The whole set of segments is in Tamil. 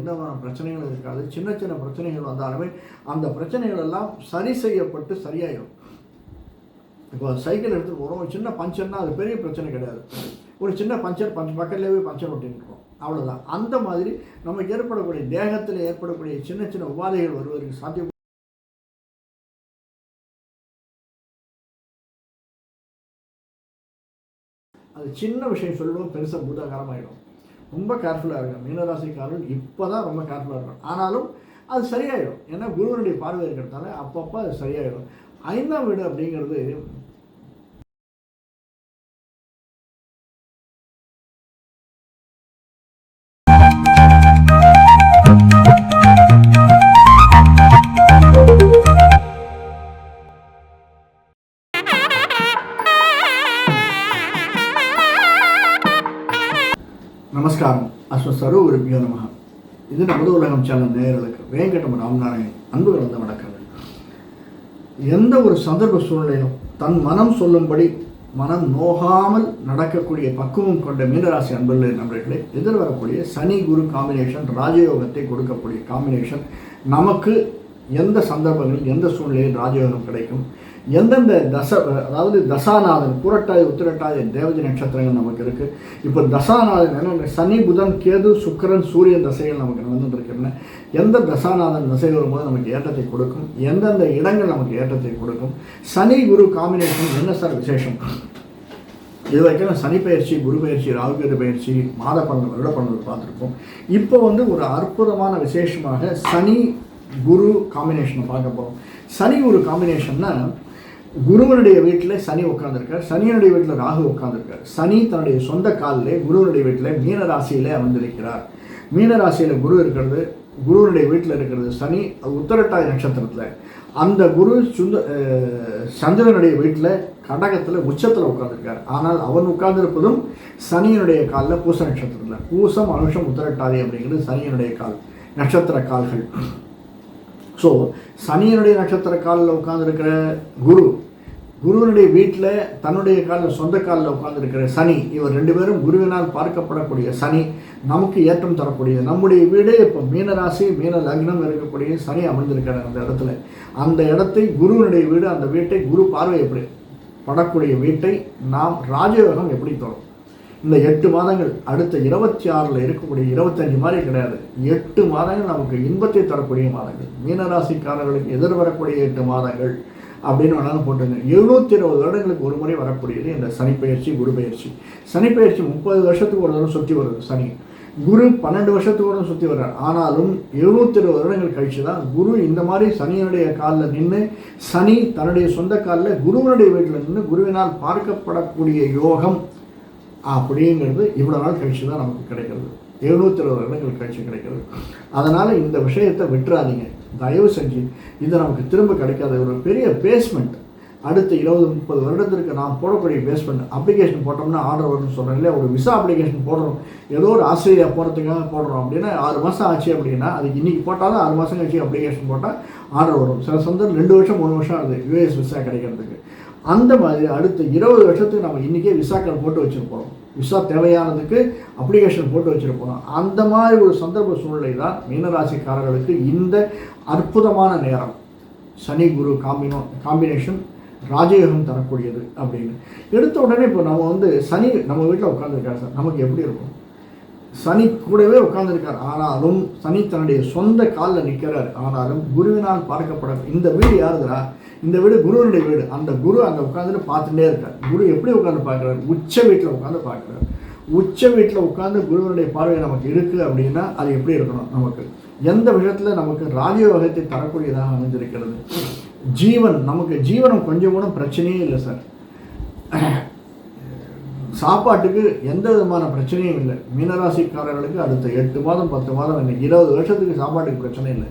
விதமான பிரச்சனைகளும் இருக்காது. சின்ன சின்ன பிரச்சனைகள் வந்தாலுமே அந்த பிரச்சனைகள் எல்லாம் சரி செய்யப்பட்டு சரியாயிடும். இப்போ சைக்கிள் எடுத்துகிட்டு போகிறோம், ஒரு சின்ன பஞ்சர்னால் அது பெரிய பிரச்சனை கிடையாது. ஒரு சின்ன பஞ்சர் பக்கத்துலேயே பஞ்சர் ஒட்டிருக்கோம், அவ்வளோதான். அந்த மாதிரி நமக்கு ஏற்படக்கூடிய தேகத்தில் ஏற்படக்கூடிய சின்ன சின்ன உபாதைகள் வருவதற்கு சாத்தியம். அது சின்ன விஷயம் சொல்லுவோம், பெருசாக பூதாகாரமாகிடும். ரொம்ப கேர்ஃபுல்லாக இருக்கும். மீனராசிக்காரர்கள் இப்போ தான் ரொம்ப கேர்ஃபுல்லாக இருக்கும். ஆனாலும் அது சரியாயிடும். ஏன்னா குருவனுடைய பார்வை இருக்கிறதால அப்பப்போ அது சரியாயிடும். 5ஆம் வீடு அப்படிங்கிறது நமஸ்காரம். அஸ்வஸ்வரூ குருபியோ நமஹ. இது நமது உலகம் சேனல் நேயர்களுக்கு வேங்கடம் ராமநாராயணன் அன்பு கலந்த வணக்கங்கள். எந்த ஒரு சந்தர்ப்ப சூழ்நிலையிலும் தன் மனம் சொல்லும்படி மனம் நோகாமல் நடக்கக்கூடிய பக்குவம் கொண்ட மீனராசி நண்பர்களே, எதிர்வரக்கூடிய சனி குரு காம்பினேஷன் ராஜயோகத்தை கொடுக்கக்கூடிய காம்பினேஷன். நமக்கு எந்த சந்தர்ப்பங்களில் எந்த சூழ்நிலையில் ராஜயோகம் கிடைக்கும், எந்தெந்த அதாவது தசாநாதன் புரட்டாதி உத்திரட்டாதி தேவதை நட்சத்திரங்கள் நமக்கு இருக்குது. இப்போ தசாநாதன் என்ன, சனி புதன் கேது சுக்கிரன் சூரியன் தசைகள் நமக்கு நடந்துருக்குன்னு, எந்த தசாநாதன் தசை வரும்போது நமக்கு ஏற்றத்தை கொடுக்கும், எந்தெந்த இடங்கள் நமக்கு ஏற்றத்தை கொடுக்கும். சனி குரு காம்பினேஷன் என்ன சார் விசேஷம்? இது வரைக்கும் சனி பயிற்சி, குரு பயிற்சி, ராகுகேது பயிற்சி, மாத பலன், வருட பலன்கள் பார்த்துருக்கோம். இப்போ ஒரு அற்புதமான விசேஷமாக சனி குரு காம்பினேஷனை பார்க்க போகிறோம். சனி குரு காம்பினேஷன்னா, குருவனுடைய வீட்டில் சனி உட்காந்துருக்கார், சனியனுடைய வீட்டில் ராகு உட்காந்துருக்கார். சனி தன்னுடைய சொந்த காலில் குருவனுடைய வீட்டில் மீனராசியில் அமர்ந்திருக்கிறார். மீனராசியில் குரு இருக்கிறது, குருவனுடைய வீட்டில் இருக்கிறது சனி உத்திரட்டாதி நட்சத்திரத்தில். அந்த குரு சந்திரனுடைய வீட்டில் கடகத்தில் உச்சத்தில் உட்காந்துருக்கார். ஆனால் அவன் உட்கார்ந்திருப்பதும் சனியனுடைய காலில் பூச நட்சத்திரத்தில். பூசம் அனுஷம் உத்திரட்டாதி அப்படிங்கிறது சனியனுடைய கால், நட்சத்திர கால்கள். ஸோ சனியனுடைய நட்சத்திர காலில் உட்காந்துருக்கிற குருவனுடைய வீட்டில் தன்னுடைய காலில் சொந்த காலில் உட்காந்துருக்கிற சனி, இவர் 2 பேரும் குருவினால் பார்க்கப்படக்கூடிய சனி நமக்கு ஏற்றம் தரக்கூடிய, நம்முடைய வீடு இப்போ மீனராசி மீன லக்னம் இருக்கக்கூடிய சனி அமர்ந்திருக்கிற அந்த இடத்துல, அந்த இடத்தை குருவனுடைய வீடு, அந்த வீட்டை குரு பார்வை எப்படி படக்கூடிய வீட்டை நாம் ராஜயோகம் எப்படி தரும். இந்த 8 மாதங்கள் அடுத்த 26 இருக்கக்கூடிய 25 மாதிரி கிடையாது, 8 மாதங்கள் நமக்கு இன்பத்தை தரக்கூடிய மாதங்கள். மீனராசிக்காரர்களுக்கு எதிர்வரக்கூடிய 8 மாதங்கள் அப்படின்னு வேணாலும் போட்டுங்க. 720 வருடங்களுக்கு ஒரு முறை வரக்கூடியது இந்த சனிப்பயிற்சி குரு பயிற்சி. சனிப்பயிற்சி 30 வருஷத்துக்கு ஒரு தடவை சுற்றி வருது சனி. குரு 12 வருஷத்துக்கு ஒரு சுற்றி வர்றார். ஆனாலும் 720 வருடங்கள் கழிச்சு தான் குரு இந்த மாதிரி சனியனுடைய காலில் நின்று, சனி தன்னுடைய சொந்த காலில் குருவனுடைய வீட்டில் நின்று குருவினால் பார்க்கப்படக்கூடிய யோகம் அப்படிங்கிறது இவ்வளோ நாள் கழிச்சு தான் நமக்கு கிடைக்கிறது. 720 வருடங்கள் கழிச்சு கிடைக்கிறது. அதனால் இந்த விஷயத்தை விட்டுறாதீங்க தயவு செஞ்சு. இது நமக்கு திரும்ப கிடைக்காத ஒரு பெரிய பேஸ்மெண்ட். அடுத்த 20-30 வருடத்திற்கு நாம் போடக்கூடிய பேஸ்மெண்ட். அப்ளிகேஷன் போட்டோம்னா ஆர்டர் வரும்னு சொல்கிறோம் இல்லையா? ஒரு விசா அப்ளிகேஷன் போடுறோம், ஏதோ ஒரு ஆஸ்திரேலியா போகிறதுக்காக போடுறோம் அப்படின்னா 6 மாதம் ஆச்சு அப்படின்னா, அதுக்கு இன்றைக்கி போட்டால் தான் 6 மாதம் கழிச்சு அப்ளிகேஷன் போட்டால் ஆர்டர் வரும். சில சந்தர்ப்பம் 2 வருஷம் 3 வருஷம் ஆகுது யூஎஸ் விசா கிடைக்கிறதுக்கு. அந்த மாதிரி அடுத்த 20 வருஷத்துக்கு நம்ம இன்றைக்கே விசாக்கள் போட்டு வச்சுருப்போம், விசா தேவையானதுக்கு அப்ளிகேஷன் போட்டு வச்சுருப்போம். அந்த மாதிரி ஒரு சந்தர்ப்ப சூழ்நிலை தான் மீனராசிக்காரர்களுக்கு இந்த அற்புதமான நேரம். சனி குரு காம்பினேஷன் ராஜயோகம் தரக்கூடியது அப்படின்னு எடுத்த உடனே இப்போ நம்ம சனி நம்ம வீட்டில் உட்காந்துருக்காரு சார், நமக்கு எப்படி இருக்கும்? சனி கூடவே உட்கார்ந்துருக்கார், ஆனாலும் சனி தன்னுடைய சொந்த காலில் நிற்கிறார். ஆனாலும் குருவினால் பார்க்கப்பட இந்த வீடு யாருதுரா? இந்த வீடு குருவனுடைய வீடு. அந்த குரு அங்கே உட்காந்துட்டு பார்த்துட்டே இருக்கார். குரு எப்படி உட்காந்து பார்க்குறாரு? உச்ச வீட்டில் உட்காந்து பார்க்குறாரு. உச்ச வீட்டில் உட்காந்து குருவனுடைய பார்வை நமக்கு இருக்குது அப்படின்னா அது எப்படி இருக்கணும்? நமக்கு எந்த விஷயத்தில் நமக்கு ராஜயோகத்தை தரக்கூடியதாக அமைந்திருக்கிறது. நமக்கு ஜீவனம் கொஞ்சம் கூட பிரச்சனையே இல்லை சார். சாப்பாட்டுக்கு எந்த விதமான பிரச்சனையும் இல்லை. மீனராசிக்காரர்களுக்கு அடுத்த 8 மாதம் 10 மாதம் இல்லை 20 வருஷத்துக்கு சாப்பாட்டுக்கு பிரச்சனை இல்லை.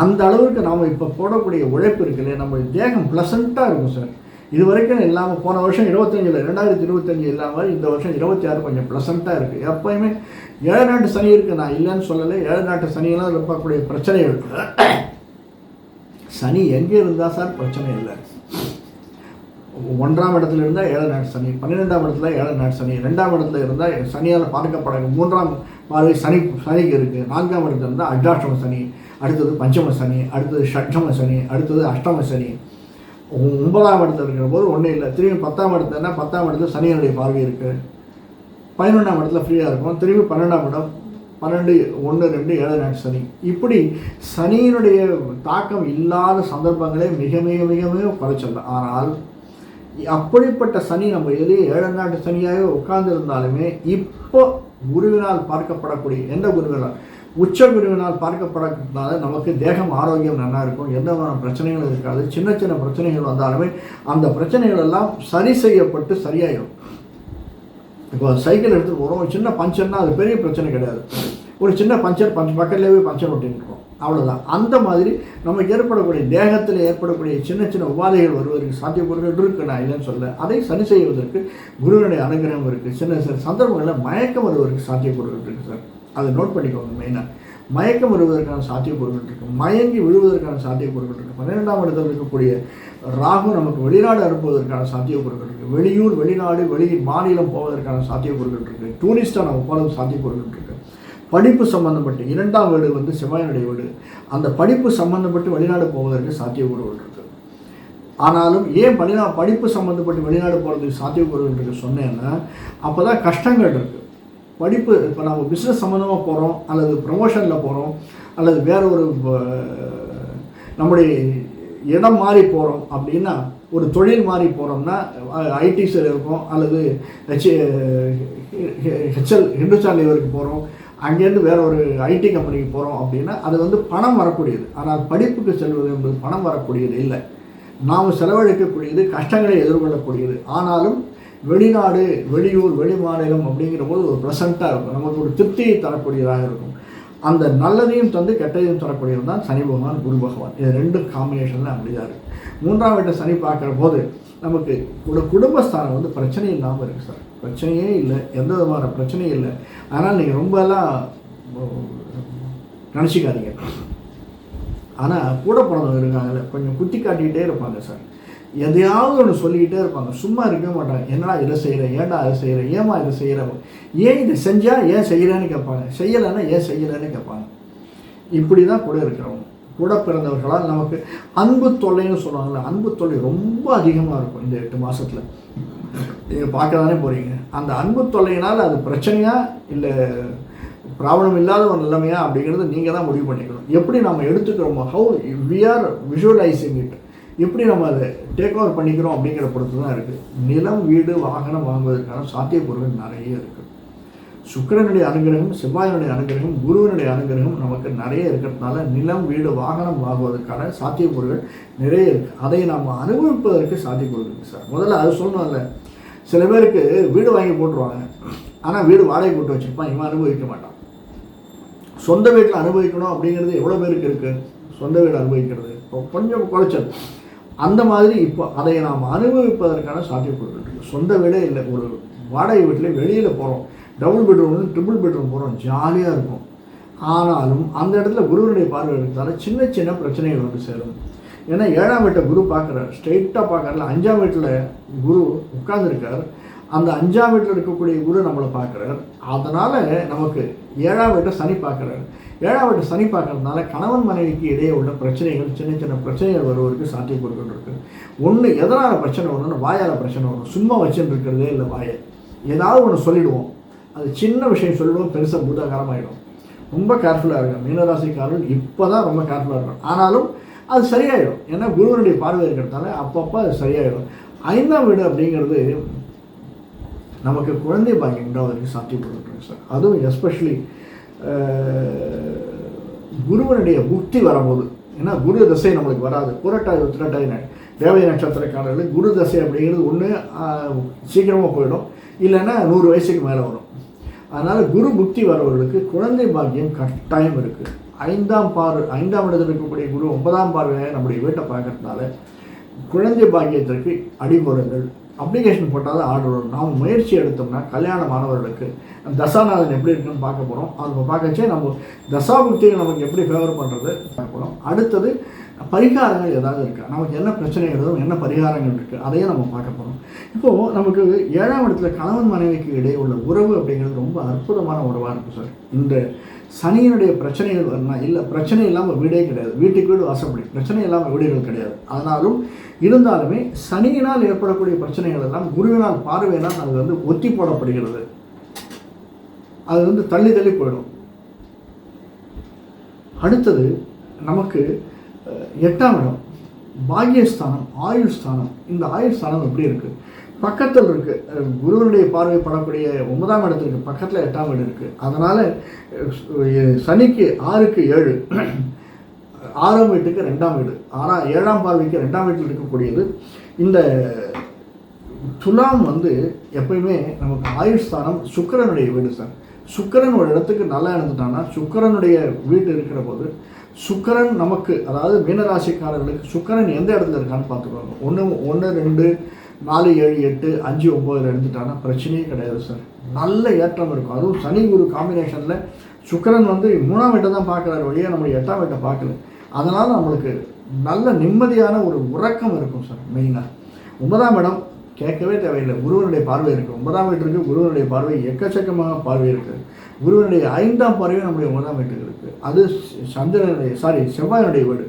அந்த அளவுக்கு நாம் இப்போ போடக்கூடிய உழைப்பு இருக்குல்லையே, நம்ம தேகம் ப்ளசண்ட்டாக இருக்கும் சார். இது வரைக்கும் இல்லாமல் போன வருஷம் 25 2025 இல்லாமல் இந்த வருஷம் 26 கொஞ்சம் ப்ளசண்ட்டாக இருக்குது. எப்போயுமே 7 நாட்டு சனி இருக்குது, நான் இல்லைன்னு சொல்லலை. 7 நாட்டு சனியெல்லாம் இருக்கக்கூடிய பிரச்சனைகள். சனி எங்கே இருந்தால் சார் பிரச்சனை இல்லை. 1ஆம் இடத்துல இருந்தால் 7 நாட்டு சனி, 12ஆம் இடத்துல 7 நாட்டு சனி, 2ஆம் இடத்துல இருந்தால் சனியால் பார்க்கப்படாது 3ஆம் பார்வை சனிக்கு இருக்குது, 4ஆம் இடத்துல இருந்தால் அர்த்தாஷ்டம சனி, அடுத்தது பஞ்சம சனி, அடுத்தது ஷட்சம சனி, அடுத்தது அஷ்டம சனி. 9ஆம் இடத்துல இருக்கிற போது ஒன்றும் இல்லை. திரும்பி 10ஆம் இடத்துலன்னா 10ஆம் இடத்துல சனியனுடைய பார்வை இருக்குது. 11ஆம் இடத்துல ஃப்ரீயாக இருக்கும். திரும்பி 12ஆம் இடம் 12, 1, 2, 7 நாட்டு சனி. இப்படி சனியினுடைய தாக்கம் இல்லாத சந்தர்ப்பங்களே மிக மிக மிக மிக குறைச்சல. ஆனால் அப்படிப்பட்ட சனி நம்ம எதிலே 7 நாட்டு சனியாக உட்கார்ந்துருந்தாலுமே இப்போ குருவினால் பார்க்கப்படக்கூடிய எந்த குருவினால் உச்ச குருவினால் பார்க்கப்படனால நமக்கு தேகம் ஆரோக்கியம் நல்லா இருக்கும், எந்த விதமான பிரச்சனைகளும் இருக்காது. சின்ன சின்ன பிரச்சனைகள் வந்தாலுமே அந்த பிரச்சனைகள் எல்லாம் சரி செய்யப்பட்டு சரியாயிடும். இப்போ சைக்கிள் எடுத்துகிட்டு போகிறோம், ஒரு சின்ன பஞ்சர்னா அது பெரிய பிரச்சனை கிடையாது. ஒரு சின்ன பஞ்சர் பக்கத்துலேயே பஞ்சர் ஒட்டின்னு அவ்வளோதான். அந்த மாதிரி நமக்கு ஏற்படக்கூடிய தேகத்தில் ஏற்படக்கூடிய சின்ன சின்ன உபாதைகள் வருவதற்கு சாத்தியக்கூறுகள் இருக்குது, நான் இல்லைன்னு சொல்ல. அதை சரி செய்வதற்கு குருவினுடைய அனுகிரகம் இருக்குது. சின்ன சின்ன சந்தர்ப்பங்களில் மயக்கம் வருவதற்கு சாத்தியக்கூறுகள் இருக்குது சார், அதை நோட் பண்ணிக்கோங்க. மெயினாக மயக்கம் வருவதற்கான சாத்தியக்கூறுகள் இருக்குது, மயங்கி விழுவதற்கான சாத்தியக்கூறுகள் இருக்குது. 12ஆம் இடத்தில் இருக்கக்கூடிய ராகு நமக்கு வெளிநாடு அனுப்புவதற்கான சாத்தியக்கூறுகள் இருக்குது, வெளியூர் வெளிநாடு மாநிலம் போவதற்கான சாத்தியக்கூறுகள் இருக்குது, டூரிஸ்டாக நம்ம போகிறது சாத்தியக்கூறுகள் இருக்குது. படிப்பு சம்மந்தப்பட்டு 2ஆம் வீடு வந்து செவ்வாயினுடைய வீடு, அந்த படிப்பு சம்மந்தப்பட்டு வெளிநாடு போவதற்கு சாத்தியக்கூறுகள் இருக்குது. ஆனாலும் ஏன் படிப்பு சம்மந்தப்பட்டு வெளிநாடு போகிறதுக்கு சாத்தியக்கூறுகள் இருக்குது சொன்னேன்னா, அப்போ தான் கஷ்டங்கள் இருக்குது. படிப்பு இப்போ நம்ம பிஸ்னஸ் சம்மந்தமாக போகிறோம், அல்லது ப்ரமோஷனில் போகிறோம், அல்லது வேறு ஒரு நம்முடைய இடம் மாறி போகிறோம் அப்படின்னா, ஒரு தொழில் மாறி போகிறோம்னா ஐடிஸில் இருக்கும், அல்லது ஹெச்எல் ஹிந்துஸ்தான் லிவருக்கு போகிறோம், அங்கேருந்து வேறு ஒரு ஐடி கம்பெனிக்கு போகிறோம் அப்படின்னா அது வந்து பணம் வரக்கூடியது. ஆனால் படிப்புக்கு செல்வது என்பது பணம் வரக்கூடியது இல்லை, நாம் செலவழிக்கக்கூடியது, கஷ்டங்களை எதிர்கொள்ளக்கூடியது. ஆனாலும் வெளிநாடு வெளியூர் வெளி மாநிலம் அப்படிங்கிற போது ஒரு ப்ளசண்ட்டாக இருக்கும், நமக்கு ஒரு திருப்தியை தரக்கூடியதாக இருக்கும். அந்த நல்லதையும் தந்து கெட்டதையும் தரக்கூடியது தான் சனி பகவான் குரு பகவான். இது 2 காம்பினேஷனில் அப்படி தான் இருக்குது. 3ஆம் வீட்டை சனி பார்க்குற போது நமக்கு குடும்பஸ்தானம் வந்து பிரச்சனை இல்லாமல் இருக்குது சார், பிரச்சனையே இல்லை, எந்த விதமான பிரச்சனையும் இல்லை. ஆனால் நீங்கள் ரொம்பலாம் நினச்சிக்காதீங்க. ஆனால் கூட பிறந்தவங்க இருக்காங்கல்ல, கொஞ்சம் குத்தி காட்டிக்கிட்டே இருப்பாங்க சார், எதையாவது ஒன்று சொல்லிக்கிட்டே இருப்பாங்க, சும்மா இருக்க மாட்டாங்க. என்னடா இதை செய்கிறேன், ஏன்டா அதை செய்கிறேன், ஏமா இதை செய்கிறேன், ஏன் இதை செஞ்சால் ஏன் செய்கிறேன்னு கேட்பாங்க, செய்யலைன்னா ஏன் செய்யலைன்னு கேட்பாங்க. இப்படி தான் கூட இருக்கிறவங்க. கூட பிறந்தவர்களால் நமக்கு அன்பு தொல்லைன்னு சொல்லுவாங்கள்ல, அன்பு தொல்லை ரொம்ப அதிகமாக இருக்கும் இந்த 8 மாதத்தில். நீங்கள் பார்க்க தானே போகிறீங்க. அந்த அன்பு தொல்லையினால் அது பிரச்சனையா இல்லை ப்ராப்ளம் இல்லாத ஒரு நிலைமையா அப்படிங்கிறது நீங்கள் தான் முடிவு பண்ணிக்கணும். எப்படி நம்ம எடுத்துக்கிறோமோ, how we are visualising it, எப்படி நம்ம அதை டேக் ஓவர் பண்ணிக்கிறோம் அப்படிங்கிற பொறுத்து தான் இருக்குது. நிலம் வீடு வாகனம் வாங்குவதற்கான சாத்தியக்கூறுகள் நிறைய இருக்குது. சுக்கிரனுடைய அனுகிரகம், செவ்வாயினுடைய அனுகிரகம், குருவினுடைய அனுகிரகம் நமக்கு நிறைய இருக்கிறதுனால நிலம் வீடு வாகனம் வாங்குவதற்கான சாத்தியக்கூறுகள் நிறைய இருக்குது. அதை நாம் அனுபவிப்பதற்கு சாத்தியக்கூறுகள் இருக்குது சார். முதல்ல அது சொல்லணும்ல, சில பேருக்கு வீடு வாங்கி போட்டுருவாங்க, ஆனால் வீடு வாடகை போட்டு வச்சுருப்பான், இவன் அனுபவிக்க மாட்டான். சொந்த வீட்டில் அனுபவிக்கணும் அப்படிங்கிறது எவ்வளோ பேருக்கு இருக்குது, சொந்த வீடு அனுபவிக்கிறது கொஞ்சம் குறைச்சல். அந்த மாதிரி இப்போ அதை நாம் அனுபவிப்பதற்கான சாத்தியக்கூறுகள் இருக்குது. சொந்த வீடே இல்லை, ஒரு வாடகை வீட்டில் வெளியில் போகிறோம், டபுள் பெட்ரூம் ட்ரிபிள் பெட்ரூம் போகிறோம், ஜாலியாக இருக்கும். ஆனாலும் அந்த இடத்துல குருவினுடைய பார்வை இருக்கிறதால சின்ன சின்ன பிரச்சனைகள் வந்து சேரும். ஏன்னா 7ஆம் வீட்டை குரு பார்க்குறாரு, ஸ்ட்ரெயிட்டாக பார்க்குறல. 5ஆம் வீட்டில் குரு உட்கார்ந்துருக்கார், அந்த 5ஆம் வீட்டில் இருக்கக்கூடிய குரு நம்மளை பார்க்குறார். அதனால் நமக்கு 7ஆம் வீட்டை சனி பார்க்குறாரு. 7ஆம் வீட்டை சனி பார்க்கறதுனால கணவன் மனைவிக்கு இடையே உள்ள பிரச்சனைகள், சின்ன சின்ன பிரச்சனைகள் வருவதற்கு சாத்தியக்கூறுகள் இருக்குது. ஒன்று எதனால் பிரச்சனை வரணும்னு, வாயால் பிரச்சனை வரும். சும்மா வச்சுன்னு இருக்கிறதே இல்லை வாயை, ஏதாவது ஒன்று சொல்லிவிடுவோம், அது சின்ன விஷயம் சொல்லிவிடுவோம், பெருசாக பூதாகாரமாகிடும். ரொம்ப கேர்ஃபுல்லாக இருக்கும். மீனராசிக்காரர்கள் இப்போ தான் ரொம்ப கேர்ஃபுல்லாக இருக்கும். ஆனாலும் அது சரியாயிடும், ஏன்னா குருவனுடைய பார்வை இருக்கிறதால அப்பப்போ அது சரியாயிடும். 5ஆம் வீடு அப்படிங்கிறது நமக்கு குழந்தை பாக்கியம் உண்டாவதற்கு சாத்தியப்படுறது சார். அதுவும் எஸ்பெஷலி குருவனுடைய புக்தி வரும்போது, ஏன்னா குரு தசை நம்மளுக்கு வராது. புரட்டாதி உத்திரட்டாதி தேவதை நட்சத்திரக்காரர்கள் குரு தசை அப்படிங்கிறது ஒன்று சீக்கிரமாக போயிடும், இல்லைன்னா 100 வயசுக்கு மேலே வரும். அதனால் குரு புக்தி வரவர்களுக்கு குழந்தை பாக்கியம் கட்டாயம் இருக்குது. 5ஆம் இடத்தில் இருக்கக்கூடிய குரு 9ஆம் பார்வையை நம்முடைய வீட்டை பார்க்கறதுனால குழந்தை பாக்கியத்திற்கு அடிபொருங்கள். அப்ளிகேஷன் போட்டால் தான் ஆர்டர் வரும். நாம் முயற்சி எடுத்தோம்னா கல்யாணமானவர்களுக்கு தசாநாதன் எப்படி இருக்குன்னு பார்க்க போகிறோம். அவங்க பார்க்கச்சே நம்ம தசாபுக்திகள் நமக்கு எப்படி ஃபேவர் பண்ணுறது பார்க்க போகிறோம். அடுத்தது பரிகாரங்கள் ஏதாவது இருக்கா, நமக்கு என்ன பிரச்சனைகளும் என்ன பரிகாரங்கள் இருக்குது, அதையும் நம்ம பார்க்க போகிறோம். இப்போது நமக்கு 7ஆம் இடத்துல கணவன் மனைவிக்கு இடையே உள்ள உறவு அப்படிங்கிறது ரொம்ப அற்புதமான உறவாக இருக்கும் சார். இந்த சனியினுடைய பிரச்சனைகள் வரலாம், இல்லை பிரச்சனை இல்லாமல் வீடே கிடையாது, வீட்டுக்கு வீடு வாசப்படி பிரச்சனை இல்லாமல் வீடுகள் கிடையாது. ஆனாலும் இருந்தாலுமே சனியினால் ஏற்படக்கூடிய பிரச்சனைகள் எல்லாம் குருவினால் பார்வையினால் அது ஒத்தி போடப்படுகிறது, அது தள்ளி தள்ளி போயிடும். அடுத்தது நமக்கு 8ஆம் இடம் பாக்யஸ்தானம், ஆயுள் ஸ்தானம். இந்த ஆயுள் ஸ்தானம் எப்படி இருக்குது, பக்கத்தில் இருக்குது. குருவனுடைய பார்வை படக்கூடிய 9ஆம் இடத்துக்கு பக்கத்தில் 8ஆம் வீடு இருக்குது. அதனால் சனிக்கு 6க்கு 7, 6ஆம் வீட்டுக்கு 2ஆம் வீடு, ஆனால் 7ஆம் பார்வைக்கு 2ஆம் வீட்டில் இருக்கக்கூடியது. இந்த துலாம் எப்பயுமே நமக்கு ஆயுள் ஸ்தானம் சுக்கிரனுடைய வீடு சார். சுக்கிரன் ஒரு இடத்துக்கு நல்லா இருந்துட்டான்னா, சுக்கிரனுடைய வீடு இருக்கிற போது சுக்கிரன் நமக்கு, அதாவது மீனராசிக்காரர்களுக்கு சுக்கிரன் எந்த இடத்துல இருக்கான்னு பார்த்துக்கோங்க. 1, 2, 4, 7, 8, 5, 9 இருந்துட்டான்னா பிரச்சனையே கிடையாது சார். நல்ல ஏற்றம் இருக்கும். அதுவும் சனி குரு காம்பினேஷனில் சுக்கிரன் 3ஆம் வீட்டை தான் பார்க்குறாரு வழியாக, நம்ம 8ஆம் வீட்டை பார்க்கல. அதனால் நம்மளுக்கு நல்ல நிம்மதியான ஒரு உறக்கம் இருக்கும் சார். மெயினாக 9ஆம் இடம் கேட்கவே தேவையில்லை, குருவனுடைய பார்வை இருக்குது. 9ஆம் வீட்டிற்கு குருவனுடைய பார்வை எக்கச்சக்கமாக பார்வை இருக்குது. குருவனுடைய 5ஆம் பார்வையும் நம்முடைய 9ஆம் வீட்டுக்கு இருக்குது. அது செவ்வாயினுடைய வீடு.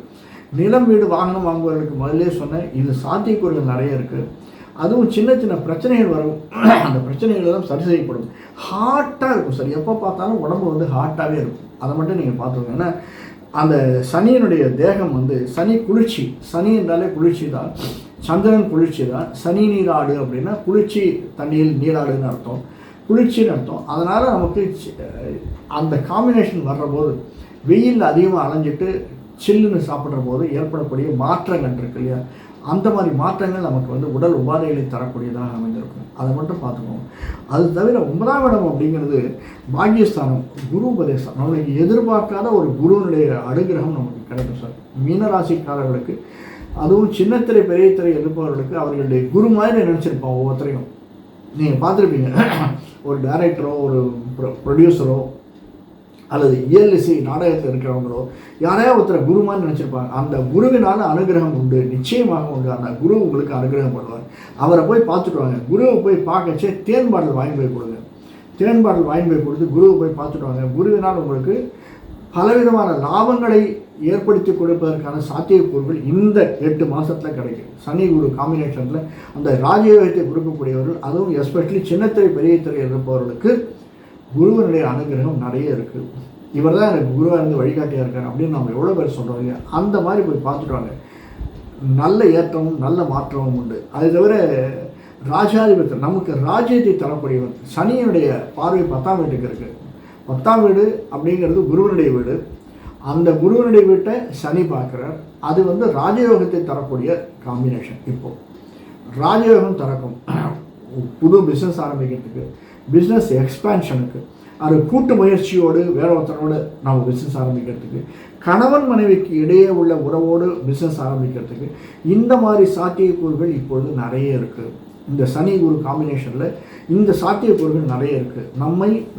நிலம் வீடு வாகனம் வாங்குவதற்கு முதலே சொன்னேன், இது சாத்தியக்கூறுகள் நிறைய இருக்குது. அதுவும் சின்ன சின்ன பிரச்சனைகள் வரும், அந்த பிரச்சனைகள் எல்லாம் சரி செய்யப்படும். ஹாட்டாக இருக்கும் சார், எப்போ பார்த்தாலும் உடம்பு ஹாட்டாகவே இருக்கும். அதை மட்டும் நீங்கள் பார்த்துக்கோங்க. ஏன்னா அந்த சனியினுடைய தேகம் சனி குளிர்ச்சி, சனி என்றாலே குளிர்ச்சி தான், சந்திரன் குளிர்ச்சி தான். சனி நீராடு அப்படின்னா குளிர்ச்சி, தண்ணியில் நீராடுன்னு அர்த்தம், குளிர்ச்சின்னு அர்த்தம். அதனால் நமக்கு அந்த காம்பினேஷன் வர்ற போது, வெயில் அதிகமாக அலைஞ்சிட்டு சில்லுன்னு சாப்பிட்ற போது ஏற்படக்கூடிய மாற்றங்கள் இருக்கு இல்லையா, அந்த மாதிரி மாற்றங்கள் நமக்கு உடல் உபாதைகளை தரக்கூடியதாக அமைந்திருக்கும். அதை மட்டும் பார்த்துக்கோங்க. அது தவிர 9ஆம் இடம் அப்படிங்கிறது பாக்யஸ்தானம், குரு உபதேசம். நம்மளுக்கு எதிர்பார்க்காத ஒரு குருவனுடைய அனுகிரகம் நமக்கு கிடைக்கும் சார். மீனராசிக்காரர்களுக்கு, அதுவும் சின்னத்திரை பெரிய திரை எதிர்ப்பவர்களுக்கு அவர்களுடைய குரு மாதிரி நினச்சிருப்போம். ஒவ்வொருத்தரையும் நீங்கள் பார்த்துருப்பீங்க. ஒரு டைரக்டரோ, ஒரு ப்ரொடியூசரோ, அல்லது இயல்இசை நாடகத்தில் இருக்கிறவங்களோ யாரையா ஒருத்தர் குருமான்னு நினச்சிருப்பாங்க. அந்த குருவினால் அனுகிரகம் உண்டு, நிச்சயமாக உண்டு. அந்த குரு உங்களுக்கு அனுகிரகம் பண்ணுவார். அவரை போய் பார்த்துட்டு வாங்க. குருவை போய் பார்க்கச்சே தேன் பாட்டில் வாங்கி போய் கொடுங்க. தேன் பாட்டில் வாங்கி போய் கொடுத்து குருவை போய் பார்த்துட்டு வாங்க. குருவினால் உங்களுக்கு பலவிதமான லாபங்களை ஏற்படுத்தி கொடுப்பதற்கான சாத்தியக்கூறுகள் இந்த 8 மாதத்தில் கிடைக்கும். சனி குரு காம்பினேஷனில் அந்த ராஜயோகத்தை கொடுக்கக்கூடியவர்கள், அதுவும் எஸ்பெஷலி சின்னத்திரை பெரிய திரை இருப்பவர்களுக்கு குருவனுடைய அனுகிரகம் நிறைய இருக்குது. இவர் தான் எனக்கு குருவாக இருந்து வழிகாட்டியாக இருக்கார் அப்படின்னு நம்ம எவ்வளோ பேர் சொல்கிறோம் இல்லையா, அந்த மாதிரி போய் பார்த்துட்டு வாங்க. நல்ல ஏற்றமும் நல்ல மாற்றமும் உண்டு. அது தவிர ராஜாதிபதி நமக்கு ராஜ்யத்தை தரக்கூடியவர். சனியினுடைய பார்வை 10ஆம் வீட்டுக்கு இருக்குது. 10ஆம் வீடு அப்படிங்கிறது குருவனுடைய வீடு. அந்த குருவனுடைய வீட்டை சனி பார்க்குறார். அது ராஜயோகத்தை தரக்கூடிய காம்பினேஷன். இப்போது ராஜயோகம் தரக்கும் புது பிஸ்னஸ் ஆரம்பிக்கிறதுக்கு, பிஸ்னஸ் எக்ஸ்பேன்ஷனுக்கு, அது கூட்டு முயற்சியோடு வேற ஒருத்தரோடு நம்ம பிஸ்னஸ் ஆரம்பிக்கிறதுக்கு, கணவன் மனைவிக்கு இடையே உள்ள உறவோடு பிஸ்னஸ் ஆரம்பிக்கிறதுக்கு, இந்த மாதிரி சாத்தியக்கூறுகள் இப்பொழுது நிறைய இருக்குது. இந்த சனி குரு காம்பினேஷனில் இந்த சாத்தியக்கூறுகள் நிறைய இருக்குது.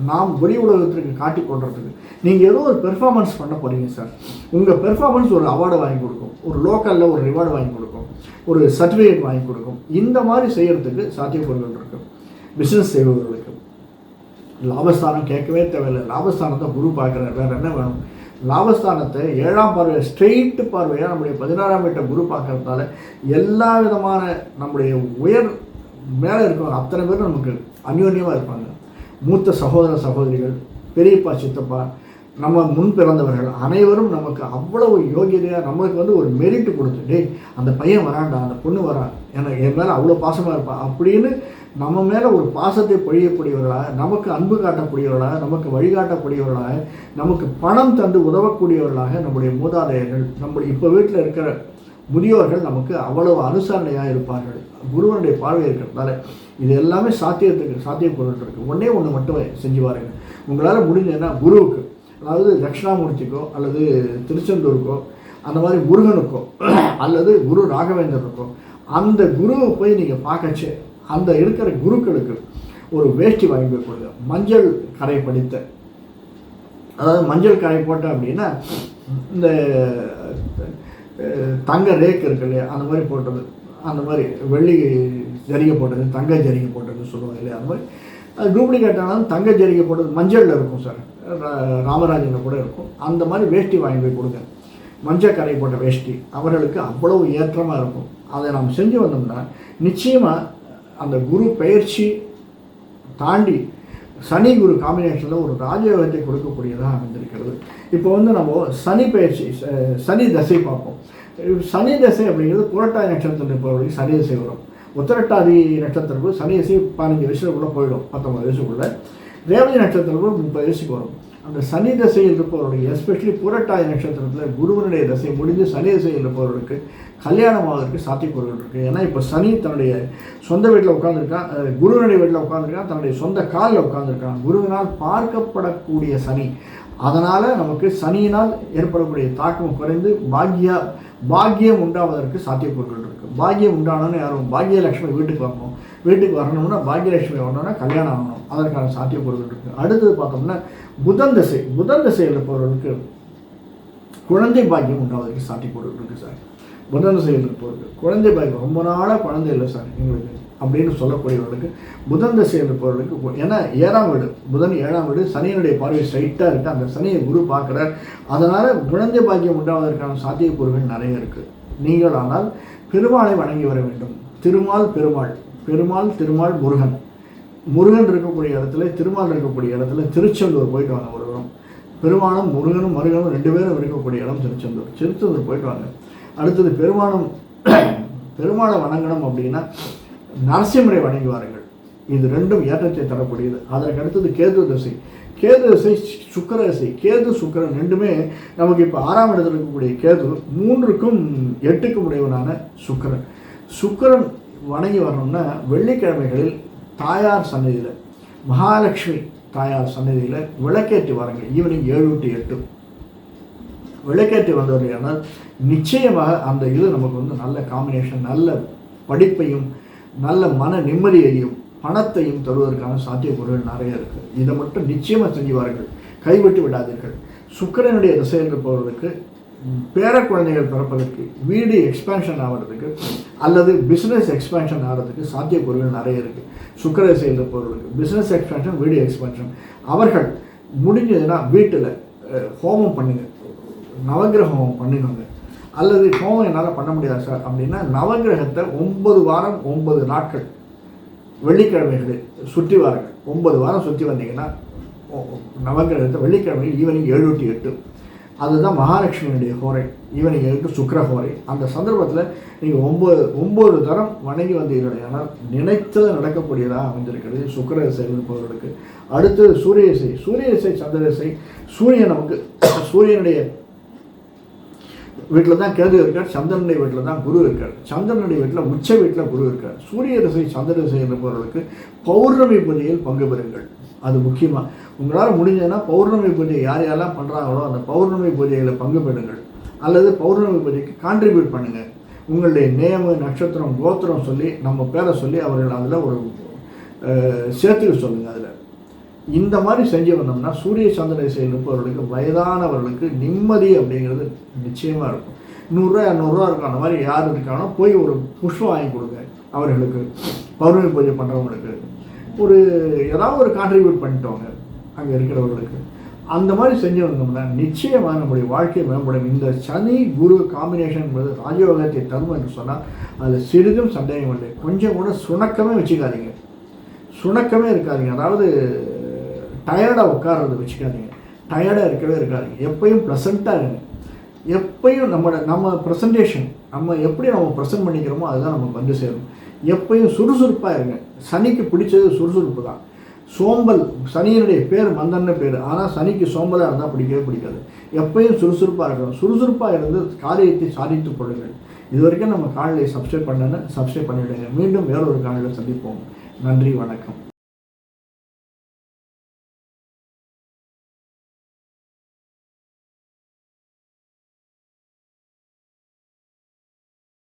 நாம் வெளி உலகத்திற்கு காட்டி கொள்றதுக்கு நீங்கள் ஏதோ ஒரு பெர்ஃபார்மன்ஸ் பண்ண போகிறீங்க சார். உங்கள் பெர்ஃபார்மன்ஸ் ஒரு அவார்டு வாங்கி கொடுக்கும், ஒரு லோக்கலில் ஒரு ரிவார்டு வாங்கி கொடுக்கும், ஒரு சர்டிஃபிகேட் வாங்கி கொடுக்கும். இந்த மாதிரி செய்கிறதுக்கு சாத்தியக்கூறுகள் இருக்குது. பிஸ்னஸ் செய்பவர்களுக்கு லாபஸ்தானம் கேட்கவே தேவையில்லை. லாபஸ்தானத்தை குரு பார்க்குறாரு, வேறு என்ன வேணும்? லாபஸ்தானத்தை 7ஆம் பார்வை ஸ்ட்ரெயிட்டு பார்வையாக நம்முடைய 16ஆம் வீட்டை குரு பார்க்கறதால எல்லா விதமான நம்முடைய உயர் மேலே இருக்கிற அத்தனை பேரும் நமக்கு அந்யோன்யமாக இருப்பாங்க. மூத்த சகோதர சகோதரிகள், பெரியப்பா சித்தப்பா, நம்ம முன் பிறந்தவர்கள் அனைவரும் நமக்கு அவ்வளவு யோகியதையாக நம்மளுக்கு ஒரு மெரிட்டு கொடுத்து, டேய் அந்த பையன் வரான்டா, அந்த பொண்ணு வரா, எனக்கு என் மேலே அவ்வளோ பாசமாக இருப்பா அப்படின்னு நம்ம மேலே ஒரு பாசத்தை பொழியக்கூடியவர்களாக, நமக்கு அன்பு காட்டக்கூடியவர்களாக, நமக்கு வழிகாட்டக்கூடியவர்களாக, நமக்கு பணம் தந்து உதவக்கூடியவர்களாக நம்முடைய மூதாதையர்கள், நம்முடைய இப்போ வீட்டில் இருக்கிற முதியோர்கள் நமக்கு அவ்வளவு அனுசரணையாக இருப்பார்கள். குருவனுடைய பார்வை இருக்கிறதால இது எல்லாமே சாத்தியப்பொருள் இருக்குது. ஒன்று மட்டும் செஞ்சு பாருங்க. உங்களால் முடிஞ்சதுன்னா குருவுக்கு, அதாவது தட்சிணாமூர்த்திக்கோ அல்லது திருச்செந்தூருக்கோ, அந்த மாதிரி முருகனுக்கோ அல்லது குரு ராகவேந்தருக்கோ, அந்த குருவை போய் நீங்கள் பார்க்கச்சு அந்த இருக்கிற குருக்களுக்கு ஒரு வேஷ்டி வாங்கி போய் கொடுங்க. மஞ்சள் கரை படித்த, அதாவது மஞ்சள் கரை போட்டேன் அப்படின்னா இந்த தங்க ரேக் இருக்கு இல்லையா, அந்த மாதிரி போட்டது, அந்த மாதிரி வெள்ளி ஜரிகை போட்டது, தங்க ஜரிகை போட்டதுன்னு சொல்லுவாங்க இல்லையா, அந்த மாதிரி அது டூப்ளிகேட் ஆனாலும் தங்க ஜரிகை போட்டது மஞ்சளில் இருக்கும் சார், ராமராஜனில் கூட இருக்கும். அந்த மாதிரி வேஷ்டி வாங்கி போய் கொடுங்க, மஞ்சள் கரை போட்ட வேஷ்டி, அவர்களுக்கு அவ்வளவு ஏற்றமாக இருக்கும். அதை நாம் செஞ்சு வந்தோம்னா நிச்சயமாக அந்த குரு பயிற்சி தாண்டி சனி குரு காம்பினேஷனில் ஒரு ராஜயோகத்தை கொடுக்கக்கூடியதாக அமைந்திருக்கிறது. இப்போ நம்ம சனி பயிற்சி, சனி தசை பார்ப்போம். சனி தசை அப்படிங்கிறது புரட்டாதி நட்சத்திரத்தில் இருப்பவர்களுக்கு சனி தசை வரும். உத்திரட்டாதி நட்சத்திரத்துக்கு சனி தசை 15 வயசுக்குள்ளே போயிடும், 19 வயசுக்குள்ளே. ரேவதி நட்சத்திரத்துக்கு 30 வயசுக்கு வரும். அந்த சனி தசையில் இருப்பவர்களுக்கு, எஸ்பெஷலி புரட்டாதி நட்சத்திரத்தில் குருவனுடைய தசை முடிஞ்சு சனி தசையில் இருப்பவர்களுக்கு கல்யாணமாவதற்கு சாத்தியக்கூறுகள் இருக்குது. ஏன்னா இப்போ சனி தன்னுடைய சொந்த வீட்டில் உட்காந்துருக்கான், குருவனுடைய வீட்டில் உட்காந்துருக்கான், தன்னுடைய சொந்த காலில் உட்காந்துருக்கான். குருவினால் பார்க்கப்படக்கூடிய சனி, அதனால் நமக்கு சனியினால் ஏற்படக்கூடிய தாக்கம் குறைந்து பாக்கியம் உண்டாவதற்கு சாத்தியக்கூறுகள் இருக்குது. பாக்கியம் உண்டானோன்னு யாரும் பாக்கியலட்சுமி வீட்டுக்கு வரணும், வீட்டுக்கு வரணும்னா பாக்கியலட்சுமி வரணும்னா கல்யாணம் ஆகணும், அதற்கான சாத்தியக்கூறுகள் இருக்குது. அடுத்தது பார்த்தோம்னா புதன் திசையில் இருப்பவர்களுக்கு குழந்தை பாக்கியம் உண்டாவதற்கு சாத்தியக்கூறுகள் இருக்குது சார். புதன் திசையில் இருப்பவர்களுக்கு குழந்தை பாக்கியம், ரொம்ப நாளாக குழந்தை இல்லை சார் எங்களுக்கு அப்படின்னு சொல்லக்கூடியவர்களுக்கு புதன் திசையில் இருப்பவர்களுக்கு, ஏன்னா 7ஆம் வீடு, புதன் 7ஆம் வீடு, சனியினுடைய பார்வை ஸ்ட்ரைட்டாக இருக்குது, அந்த சனியை குரு பார்க்குறார். அதனால் குழந்தை பாக்கியம் உண்டாவதற்கான சாத்தியக்கூறுகள் நிறைய இருக்குது. நீங்கள் ஆனால் பெருமாளை வணங்கி வர வேண்டும். திருமால் முருகன் இருக்கக்கூடிய இடத்துல, திருமால் இருக்கக்கூடிய இடத்துல திருச்செந்தூர் போயிட்டு வாங்க. ஒருவரும் பெருமாளும் முருகனும் மருகனும் 2 பேரும் இருக்கக்கூடிய இடம் திருச்செந்தூர் போயிட்டு வாங்க. அடுத்தது பெருமாளை வணங்கணும் அப்படின்னா நரசிம்மரை வணங்கி வாருங்கள். இது 2ம் ஏற்றத்தை தரக்கூடியது. அதற்கு அடுத்தது கேது திசை, சுக்கிர திசை. கேது சுக்கிரன் 2மே நமக்கு இப்போ 6ஆம் இடத்துல இருக்கக்கூடிய கேது 3க்கும் 8க்கும் உடையவனான சுக்கிரன் வணங்கி வரணும்னா வெள்ளிக்கிழமைகளில் தாயார் சன்னதியில், மகாலட்சுமி தாயார் சன்னதியில் விளக்கேற்றி வாருங்கள். ஈவினிங் 7 to 8 விளக்கேற்றி வந்தவர்களானால் நிச்சயமாக அந்த இது நமக்கு நல்ல காம்பினேஷன், நல்ல படிப்பையும் நல்ல மன நிம்மதியையும் பணத்தையும் தருவதற்கான சாத்தியக்கூறுகள் நிறைய இருக்குது. இதை மட்டும் நிச்சயமாக செஞ்சு வாருங்கள், கைவிட்டு விடாதீர்கள். சுக்கிரனுடைய திசையில் இருப்பவர்களுக்கு பேர குழந்தைகள் பிறப்பதற்கு, வீடு எக்ஸ்பேன்ஷன் ஆகிறதுக்கு அல்லது பிஸ்னஸ் எக்ஸ்பேன்ஷன் ஆகிறதுக்கு சாத்தியக்கூறுகள் நிறைய இருக்குது. சுக்கிர திசையில் இருப்பவர்களுக்கு பிஸ்னஸ் எக்ஸ்பேன்ஷன், வீடு எக்ஸ்பேன்ஷன். அவர்கள் முடிஞ்சதுன்னா வீட்டில் ஹோமம் பண்ணுங்க, நவகிரக ஹோமம் பண்ணிடுங்க. அல்லது ஹோமம் என்னால் பண்ண முடியாது சார் அப்படின்னா நவகிரகத்தை 9 வாரம் 9 நாட்கள் வெள்ளிக்கிழமைகளில் சுற்றி வாருங்கள். 9 வாரம் சுற்றி வந்தீங்கன்னா நவகிரகத்தை வெள்ளிக்கிழமையில் ஈவினிங் 7 to 8, அதுதான் மகாலட்சுமியினுடைய ஹோரை. ஈவினிங் 7 to சுக்கிர ஹோரை. அந்த சந்தர்ப்பத்தில் நீங்கள் 9 தரம் வணங்கி வந்தீர்கள். ஆனால் நினைத்தது நடக்கக்கூடியதாக அமைந்திருக்கிறது சுக்கிர திசையில் இருப்பவர்களுக்கு. அடுத்தது சூரிய திசை, சந்திர திசை. சூரியனுடைய வீட்டில் தான் கேது இருக்கார், சந்திரனுடைய வீட்டில் தான் குரு இருக்கார். சந்திரனுடைய வீட்டில் உச்ச வீட்டில் குரு இருக்கார். சூரிய திசை சந்திர திசை இருப்பவர்களுக்கு பௌர்ணமி பூஜையில் பங்கு பெறுங்கள். அது முக்கியமாக உங்களால் முடிஞ்சதுன்னா பௌர்ணமி பூஜை யாரெல்லாம் பண்ணுறாங்களோ அந்த பௌர்ணமி பூஜையில் பங்கு பெறுங்கள். அல்லது பௌர்ணமி பூஜைக்கு கான்ட்ரிபியூட் பண்ணுங்கள். உங்களுடைய நேமு, நட்சத்திரம், கோத்திரம் சொல்லி நம்ம பேரை சொல்லி அவர்கள் அதில் ஒரு சேர்த்துக்க சொல்லுங்கள். அதில் இந்த மாதிரி செஞ்சு வந்தோம்னா சூரிய சந்திர திசையில் இருப்பவர்களுக்கு, வயதானவர்களுக்கு நிம்மதி அப்படிங்கிறது நிச்சயமாக இருக்கும். 100 ரூபா 200 ரூபா இருக்கும். அந்த மாதிரி யார் இருக்கானோ போய் ஒரு புஷ்பம் வாங்கி கொடுங்க அவர்களுக்கு. பௌர்ணமி பூஜை பண்ணுறவங்களுக்கு ஒரு ஏதாவது ஒரு கான்ட்ரிபியூட் பண்ணிட்டோங்க அங்கே இருக்கிறவர்களுக்கு. அந்த மாதிரி செஞ்சு வந்தோம்னா நிச்சயமாக நம்முடைய வாழ்க்கையை மேம்படும். இந்த சனி குரு காம்பினேஷன் என்பது ராஜயோகத்தை தரும் என்று சொன்னால் அதில் சிறிதும் சந்தேகம் இல்லை. கொஞ்சம் கூட சுணக்கமே இருக்காதீங்க. அதாவது டயர்டாக உட்கார்றது வச்சுக்காதீங்க, டயர்டாக இருக்காதீங்க. எப்பயும் ப்ளசண்ட்டாக இருங்க. எப்பயும் நம்ம ப்ரெசன்டேஷன், நம்ம எப்படி ப்ரெசென்ட் பண்ணிக்கிறோமோ அதுதான் நமக்கு வந்து சேரும். எப்பயும் சுறுசுறுப்பாக இருங்க. சனிக்கு பிடிச்சது சுறுசுறுப்பு தான். சோம்பல், சனியினுடைய பேர் மந்தன்னு பேர், ஆனால் சனிக்கு சோம்பலாக இருந்தால் பிடிக்காது. எப்பயும் சுறுசுறுப்பாக இருக்கணும். சுறுசுறுப்பாக இருந்து காரியத்தை சாதித்து கொள்ளுங்கள். இது வரைக்கும் நம்ம காலையில் சப்ஸ்கிரைப் பண்ணிவிடுங்க. மீண்டும் வேறொரு காலையில் சந்திப்போம். நன்றி, வணக்கம்.